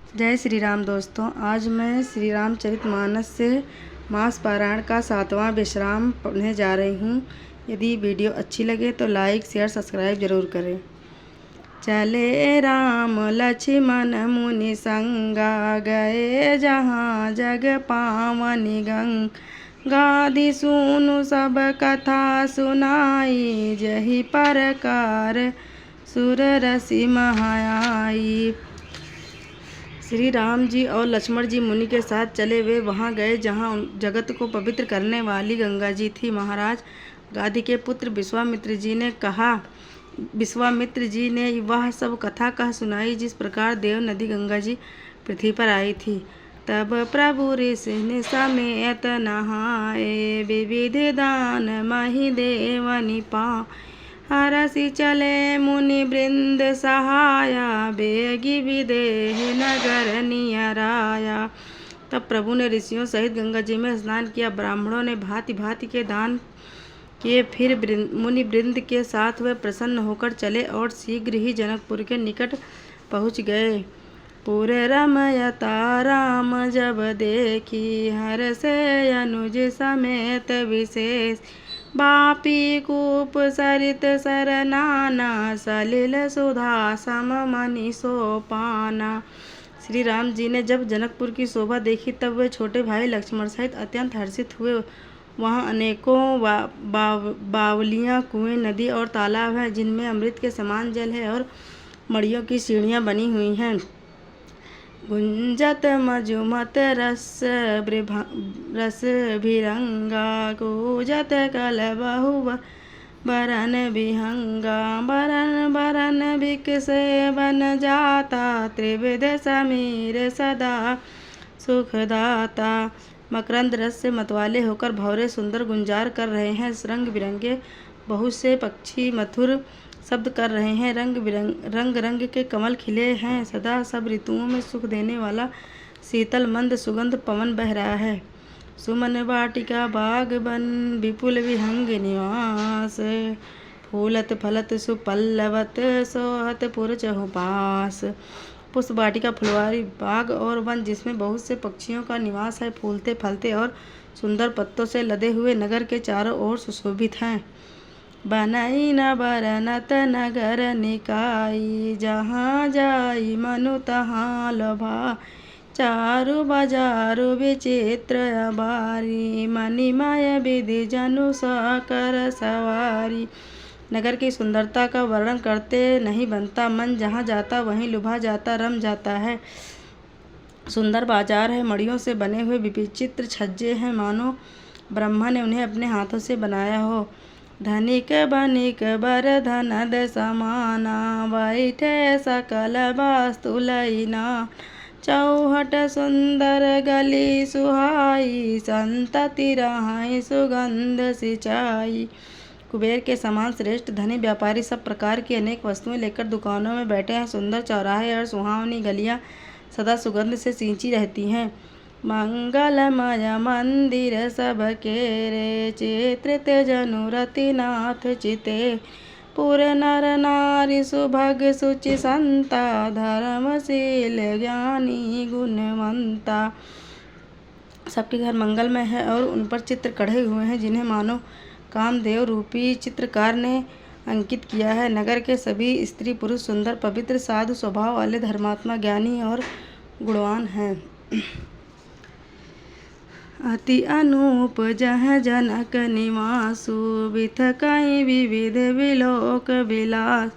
जय श्री राम दोस्तों। आज मैं श्री रामचरितमानस से मास पारायण का 7वां विश्राम पढ़ने जा रही हूँ। यदि वीडियो अच्छी लगे तो लाइक शेयर सब्सक्राइब जरूर करें। चले राम लक्ष्मण मुनि संगा, गए जहाँ जग पावनी गंगादि सुनु सब कथा सुनाई, जही परकार सुर रसी महाई। श्री राम जी और लक्ष्मण जी मुनि के साथ चले वे वहाँ गए जहाँ जगत को पवित्र करने वाली गंगा जी थी। महाराज गादी के पुत्र विश्वामित्र जी ने वह सब कथा कह सुनाई जिस प्रकार देव नदी गंगा जी पृथ्वी पर आई थी। तब प्रभु ऋषि समेत नहाए, विविध दान मही देवनि पा, हरसि चले मुनि वृंद सहाया, बेगी विदेह नगर नियराया। तब प्रभु ने ऋषियों सहित गंगा जी में स्नान किया। ब्राह्मणों ने भांति भांति के दान किए। फिर मुनि वृंद के साथ वे प्रसन्न होकर चले और शीघ्र ही जनकपुर के निकट पहुँच गए। पूरे रमयता राम जब देखी, हर्षे अनुज समेत विशेष, बापी कूप सरित सरनाना, सलिल सुधा सम मनि सोपाना। श्री राम जी ने जब जनकपुर की शोभा देखी तब वे छोटे भाई लक्ष्मण सहित अत्यंत हर्षित हुए। वहाँ अनेकों बावलियाँ, कुएं, नदी और तालाब हैं जिनमें अमृत के समान जल है और मड़ियों की सीढ़ियाँ बनी हुई हैं। गुंजत मजुमत रस भिरंगा, कूजत कल बहु बरन विहंगा, बरन बरन विकसे बन जाता, त्रिविध समीर सदा सुखदाता। मकरंद रस से मतवाले होकर भौरे सुंदर गुंजार कर रहे हैं। रंग बिरंगे बहुत से पक्षी मधुर शब्द कर रहे हैं। रंग रंग के कमल खिले हैं। सदा सब ऋतुओं में सुख देने वाला शीतल मंद सुगंध पवन बह रहा है। सुमन वाटिका बाग बन, विपुल विहंग निवास, फूलत फलत सुपल्लवत, सोहत पुर चहुपास। पुष्प वाटिका फुलवारी बाग और वन जिसमें बहुत से पक्षियों का निवास है, फूलते फलते और सुंदर पत्तों से लदे हुए नगर के चारों ओर सुशोभित हैं। बनई न बरनत नगर निकाई, जहाँ जाई मनु तहाँ लोभा, चारु बाजारु विचित्र बारी, मणिमय विधि जनु साकर सवारी। नगर की सुंदरता का वर्णन करते नहीं बनता। मन जहाँ जाता वहीं लुभा जाता, रम जाता है। सुंदर बाजार है, मड़ियों से बने हुए विचित्र छज्जे हैं, मानो ब्रह्मा ने उन्हें अपने हाथों से बनाया हो। धनिक बनिक बर धनद समाना, बैठे सकल वास्तु लईना, चौहट सुंदर गली सुहाई, संतति रहाई सुगंध सिंचाई। कुबेर के समान श्रेष्ठ धनी व्यापारी सब प्रकार की अनेक वस्तुएं लेकर दुकानों में बैठे हैं। सुंदर चौराहे और सुहावनी गलियां सदा सुगंध से सींची रहती हैं। मंगलमय मंदिर सब केरे, चित्रित जनु रतिनाथ चिते, पुर नर नारी सुभग सुचि संता, धर्मशील ज्ञानी गुणवंता। सबके घर मंगलमय है और उन पर चित्र कढ़े हुए हैं जिन्हें मानो कामदेव रूपी चित्रकार ने अंकित किया है। नगर के सभी स्त्री पुरुष सुंदर पवित्र साधु स्वभाव वाले धर्मात्मा ज्ञानी और गुणवान हैं। अति अनूप जह जनक निवासु, बिथ कई विविध विलोक विलास,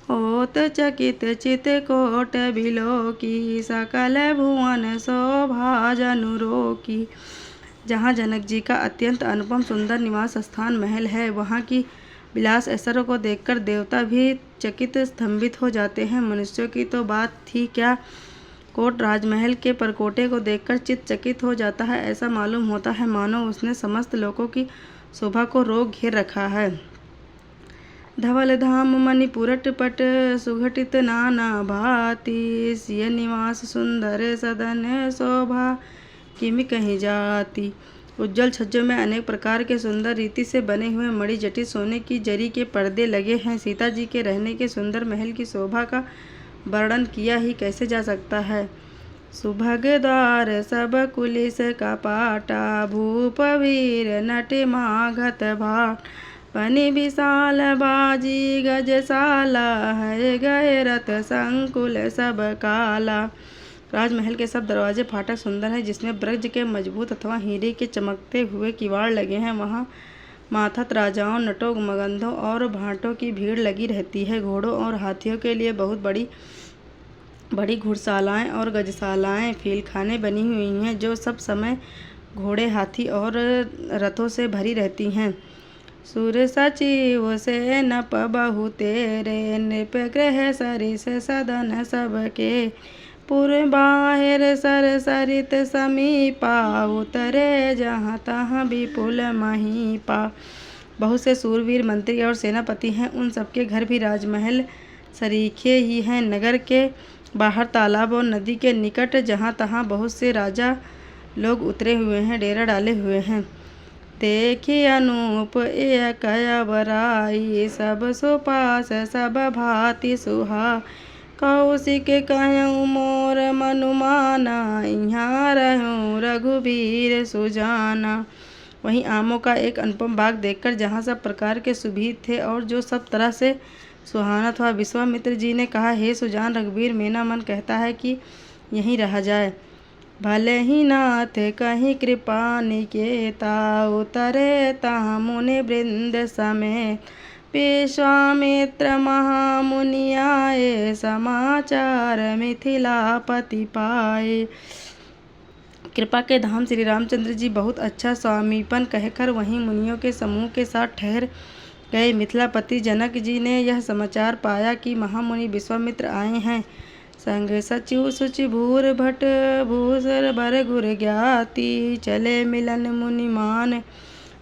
होत चकित चित कोट बिलोकी, सकल भुवन शोभा जनु रोकी। जहाँ जनक जी का अत्यंत अनुपम सुंदर निवास स्थान महल है, वहाँ की विलास ऐश्वर्य को देखकर देवता भी चकित स्तंभित हो जाते हैं। मनुष्यों की तो बात थी क्या, कोट राजमहल के परकोटे को देखकर चित्त चकित हो जाता है। ऐसा मालूम होता है मानो उसने समस्त लोकों की शोभा को रोक घेर रखा है। धवल धाम मणिपुरट पट, सुघटित नाना भांति, सिय निवास सुंदर सदन शोभा, किमि कहीं जाती। उज्जवल छज्जों में अनेक प्रकार के सुंदर रीति से बने हुए मणि जटित सोने की जरी के पर्दे लगे हैं। सीता जी के रहने के सुंदर महल की शोभा का वर्णन किया ही कैसे जा सकता है। सुभग द्वार सब कुलिस कपाटा, भूप वीर नट मागध भाट, बनि विशाल बाजी गजशाला, है गए रथ संकुल सब काला। राजमहल के सब दरवाजे फाटक सुंदर हैं, जिसमें ब्रज के मजबूत अथवा हीरे के चमकते हुए किवाड़ लगे हैं। वहाँ माथत राजाओं, नटों, मगंधों और भाटों की भीड़ लगी रहती है। घोड़ों और हाथियों के लिए बहुत बड़ी बड़ी घुड़शालाएँ और गजशालाएँ, फीलखाने बनी हुई हैं, जो सब समय घोड़े, हाथी और रथों से भरी रहती हैं। सुर सचिव से नप बहु तेरे, नृप गृह सरिस सदन सबके, पुर बाहिर सर सरित समीपा, उतरे जहाँ तहाँ विपुल महीपा। बहुत से सूरवीर मंत्री और सेनापति हैं, उन सबके घर भी राजमहल सरीखे ही हैं। नगर के बाहर तालाब और नदी के निकट जहाँ तहाँ बहुत से राजा लोग उतरे हुए हैं, डेरा डाले हुए हैं। देखी अनूप एक बराई, सब सुपास सब भांति सुहा, कौशिक कहूँ मोर मनुमाना, यहाँ रहूँ रघुबीर सुजाना। वहीं आमों का एक अनुपम बाग देखकर, जहाँ सब प्रकार के सुभीत थे और जो सब तरह से सुहाना था, विश्वामित्र जी ने कहा, हे सुजान रघुबीर, मेरा मन कहता है कि यहीं रहा जाए। भले ही नाथ कहीं कृपा निकेता, उतरे तहाँ मुनि वृंद समेत, विश्वामित्र महामुनि आए, समाचार मिथिलापति पाए। कृपा के धाम श्री रामचंद्र जी बहुत अच्छा स्वामीपन कहकर वहीं मुनियों के समूह के साथ ठहर गए। मिथिलापति जनक जी ने यह समाचार पाया कि महामुनि विश्वामित्र आए हैं। संग सचिव सुचि भूर भट भूसर बर गुर ज्ञाति, चले मिलन मुनिमान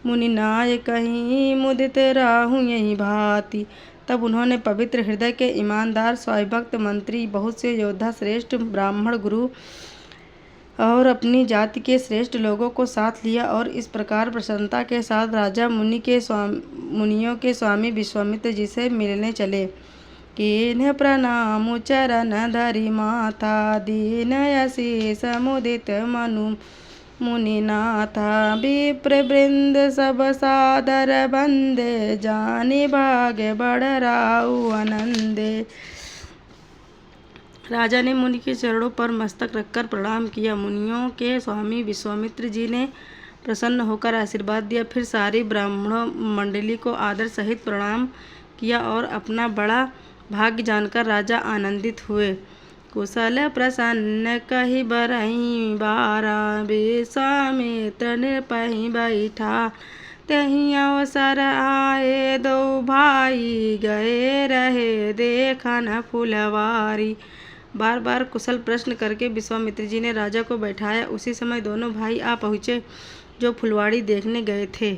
मुनि नाय, कहीं मुदित राहु यही भांति। तब उन्होंने पवित्र हृदय के ईमानदार स्वाभिभक्त मंत्री, बहुत से योद्धा, श्रेष्ठ ब्राह्मण, गुरु और अपनी जाति के श्रेष्ठ लोगों को साथ लिया और इस प्रकार प्रसन्नता के साथ राजा मुनियों के स्वामी विश्वामित्र जी से मिलने चले। कीन्ह प्रणाम चरण धरि माथा, दीन यशीष मुदित मनु मुनिनाथा, विप्र वृंद सब सादर बंदे, जानि भाग्य बढ़ राउ आनंदे। राजा ने मुनि के चरणों पर मस्तक रखकर प्रणाम किया। मुनियों के स्वामी विश्वामित्र जी ने प्रसन्न होकर आशीर्वाद दिया। फिर सारी ब्राह्मण मंडली को आदर सहित प्रणाम किया और अपना बड़ा भाग्य जानकर राजा आनंदित हुए। कुशल प्रसन्न कहि बरहि बारा, विश्वामित्र नृपहि बैठा, तहीं अवसर आए दो भाई, गए रहे देखन फुलवारी। बार बार कुशल प्रश्न करके विश्वामित्र जी ने राजा को बैठाया। उसी समय दोनों भाई आ पहुँचे, जो फुलवाड़ी देखने गए थे।